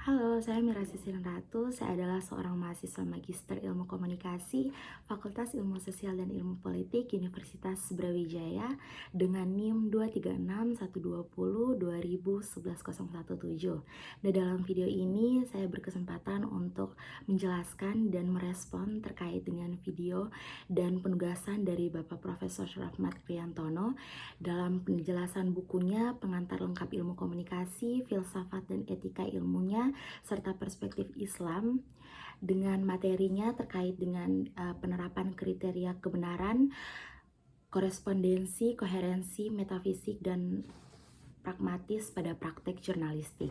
Halo, saya Mira Sisilin Ratu. Saya adalah seorang mahasiswa Magister Ilmu Komunikasi, Fakultas Ilmu Sosial dan Ilmu Politik, Universitas Brawijaya dengan NIM 23612020117. Nah, dalam video ini saya berkesempatan untuk menjelaskan dan merespon terkait dengan video dan penugasan dari Bapak Profesor Rahmat Kriantono dalam penjelasan bukunya Pengantar Lengkap Ilmu Komunikasi, Filsafat dan Etika Ilmunya serta perspektif Islam dengan materinya terkait dengan penerapan kriteria kebenaran, korespondensi, koherensi, metafisik, dan pragmatis pada praktek jurnalistik.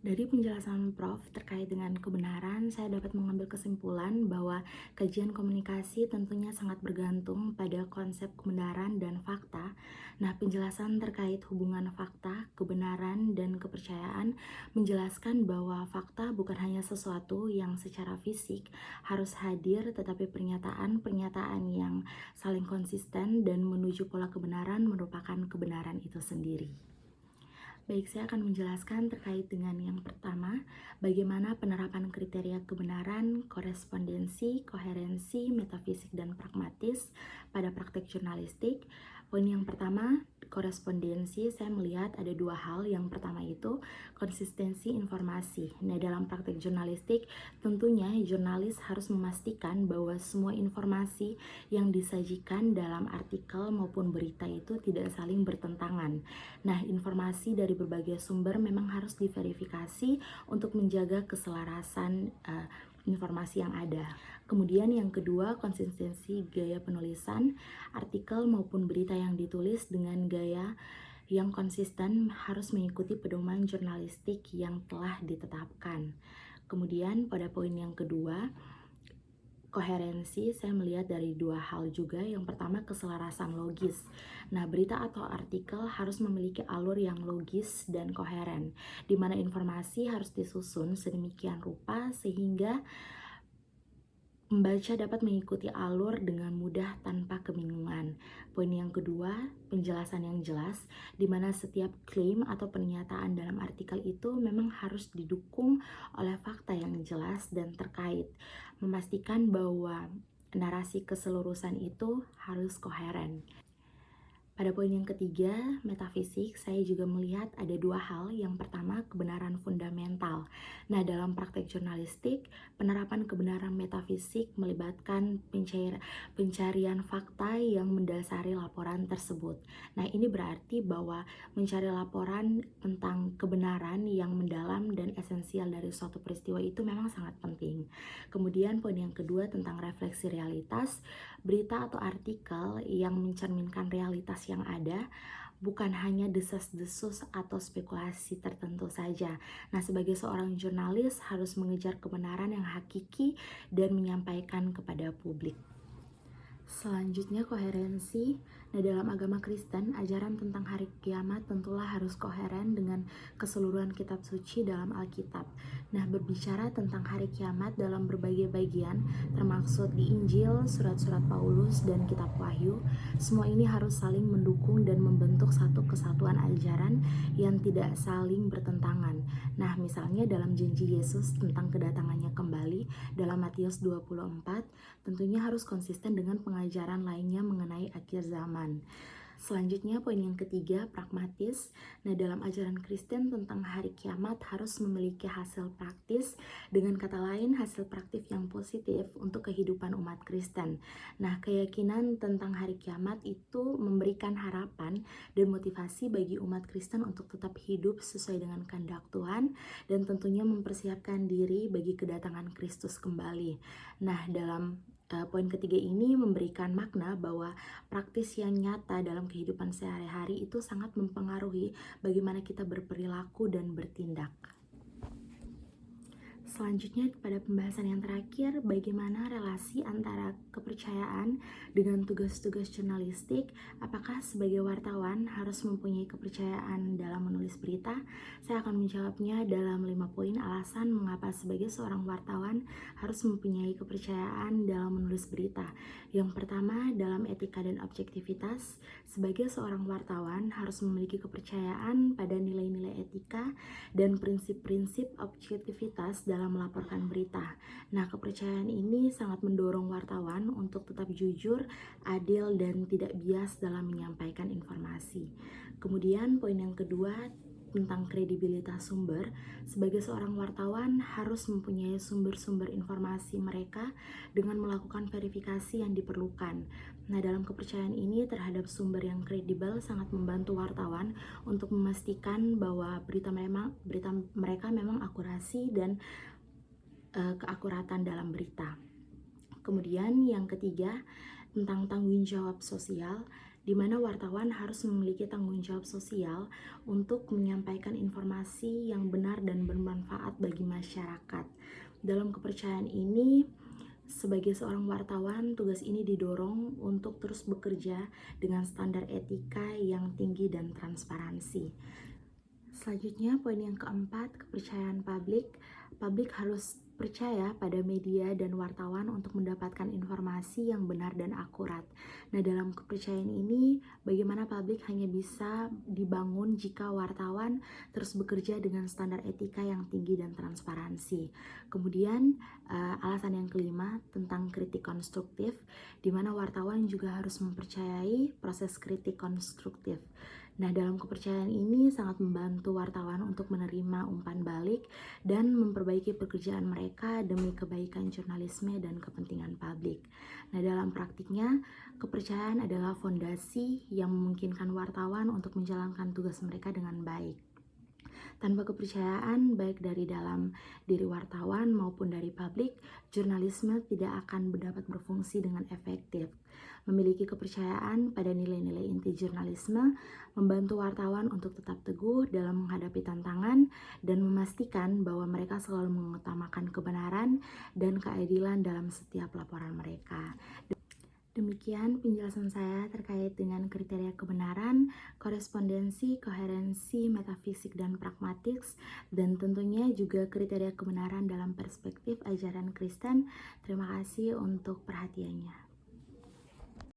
Dari penjelasan Prof terkait dengan kebenaran, saya dapat mengambil kesimpulan bahwa kajian komunikasi tentunya sangat bergantung pada konsep kebenaran dan fakta. Nah, penjelasan terkait hubungan fakta, kebenaran, dan kepercayaan menjelaskan bahwa fakta bukan hanya sesuatu yang secara fisik harus hadir, tetapi pernyataan-pernyataan yang saling konsisten dan menuju pola kebenaran merupakan kebenaran itu sendiri. Baik, saya akan menjelaskan terkait dengan yang pertama, bagaimana penerapan kriteria kebenaran, korespondensi, koherensi, metafisik, dan pragmatis pada praktek jurnalistik. Poin yang pertama, korespondensi, saya melihat ada dua hal. Yang pertama itu konsistensi informasi. Nah, dalam praktek jurnalistik, tentunya jurnalis harus memastikan bahwa semua informasi yang disajikan dalam artikel maupun berita itu tidak saling bertentangan. Nah, informasi dari berbagai sumber memang harus diverifikasi untuk menjaga keselarasan informasi yang ada. Kemudian yang kedua, konsistensi gaya penulisan, artikel maupun berita yang ditulis dengan gaya yang konsisten harus mengikuti pedoman jurnalistik yang telah ditetapkan. Kemudian pada poin yang kedua, koherensi, saya melihat dari dua hal juga. Yang pertama, keselarasan logis. Nah, berita atau artikel harus memiliki alur yang logis dan koheren, di mana informasi harus disusun sedemikian rupa sehingga pembaca dapat mengikuti alur dengan mudah tanpa kebingungan. Poin yang kedua, penjelasan yang jelas, di mana setiap klaim atau pernyataan dalam artikel itu memang harus didukung oleh fakta yang jelas dan terkait, memastikan bahwa narasi keseluruhan itu harus koheren. Pada poin yang ketiga, metafisik, saya juga melihat ada dua hal. Yang pertama, kebenaran fundamental. Nah, dalam praktek jurnalistik, penerapan kebenaran metafisik melibatkan pencarian fakta yang mendasari laporan tersebut. Nah, ini berarti bahwa mencari laporan tentang kebenaran yang mendalam dan esensial dari suatu peristiwa itu memang sangat penting. Kemudian poin yang kedua tentang refleksi realitas, berita atau artikel yang mencerminkan realitas yang ada, bukan hanya desas-desus atau spekulasi tertentu saja. Nah, sebagai seorang jurnalis harus mengejar kebenaran yang hakiki dan menyampaikan kepada publik. Selanjutnya, koherensi. Nah, dalam agama Kristen, ajaran tentang hari kiamat tentulah harus koheren dengan keseluruhan kitab suci dalam Alkitab. Nah, berbicara tentang hari kiamat dalam berbagai bagian, termaksud di Injil, surat-surat Paulus, dan kitab Wahyu, semua ini harus saling mendukung dan membentuk satu kesatuan ajaran yang tidak saling bertentangan. Nah, misalnya dalam janji Yesus tentang kedatangannya kembali dalam Matius 24, tentunya harus konsisten dengan pengajaran lainnya mengenai akhir zaman. Selanjutnya, poin yang ketiga, pragmatis. Nah, dalam ajaran Kristen tentang hari kiamat harus memiliki hasil praktis, dengan kata lain hasil praktif yang positif untuk kehidupan umat Kristen. Nah, keyakinan tentang hari kiamat itu memberikan harapan dan motivasi bagi umat Kristen untuk tetap hidup sesuai dengan kehendak Tuhan dan tentunya mempersiapkan diri bagi kedatangan Kristus kembali. Nah, dalam poin ketiga ini memberikan makna bahwa praktis yang nyata dalam kehidupan sehari-hari itu sangat mempengaruhi bagaimana kita berperilaku dan bertindak. Selanjutnya pada pembahasan yang terakhir, bagaimana relasi antara kepercayaan dengan tugas-tugas jurnalistik. Apakah sebagai wartawan harus mempunyai kepercayaan dalam menulis berita? Saya akan menjawabnya dalam 5 poin alasan mengapa sebagai seorang wartawan harus mempunyai kepercayaan dalam menulis berita. Yang pertama, dalam etika dan objektivitas, sebagai seorang wartawan harus memiliki kepercayaan pada nilai-nilai etika dan prinsip-prinsip objektivitas dalam melaporkan berita. Nah, kepercayaan ini sangat mendorong wartawan untuk tetap jujur, adil, dan tidak bias dalam menyampaikan informasi. Kemudian, poin yang kedua tentang kredibilitas sumber. Sebagai seorang wartawan harus mempunyai sumber-sumber informasi mereka dengan melakukan verifikasi yang diperlukan. Nah, dalam kepercayaan ini terhadap sumber yang kredibel sangat membantu wartawan untuk memastikan bahwa berita mereka memang akurasi dan keakuratan dalam berita. Kemudian yang ketiga, tentang tanggung jawab sosial, di mana wartawan harus memiliki tanggung jawab sosial untuk menyampaikan informasi yang benar dan bermanfaat bagi masyarakat. Dalam kepercayaan ini, sebagai seorang wartawan, tugas ini didorong untuk terus bekerja dengan standar etika yang tinggi dan transparansi. Selanjutnya, poin yang keempat, kepercayaan publik. Publik harus percaya pada media dan wartawan untuk mendapatkan informasi yang benar dan akurat. Nah, dalam kepercayaan ini, bagaimana publik hanya bisa dibangun jika wartawan terus bekerja dengan standar etika yang tinggi dan transparansi. Kemudian, alasan yang kelima tentang kritik konstruktif, di mana wartawan juga harus mempercayai proses kritik konstruktif. Nah, dalam kepercayaan ini sangat membantu wartawan untuk menerima umpan balik dan memperbaiki pekerjaan mereka demi kebaikan jurnalisme dan kepentingan publik. Nah, dalam praktiknya, kepercayaan adalah fondasi yang memungkinkan wartawan untuk menjalankan tugas mereka dengan baik. Tanpa kepercayaan baik dari dalam diri wartawan maupun dari publik, jurnalisme tidak akan dapat berfungsi dengan efektif. Memiliki kepercayaan pada nilai-nilai inti jurnalisme membantu wartawan untuk tetap teguh dalam menghadapi tantangan dan memastikan bahwa mereka selalu mengutamakan kebenaran dan keadilan dalam setiap laporan mereka. Demikian penjelasan saya terkait dengan kriteria kebenaran, korespondensi, koherensi, metafisik, dan pragmatik, dan tentunya juga kriteria kebenaran dalam perspektif ajaran Kristen. Terima kasih untuk perhatiannya.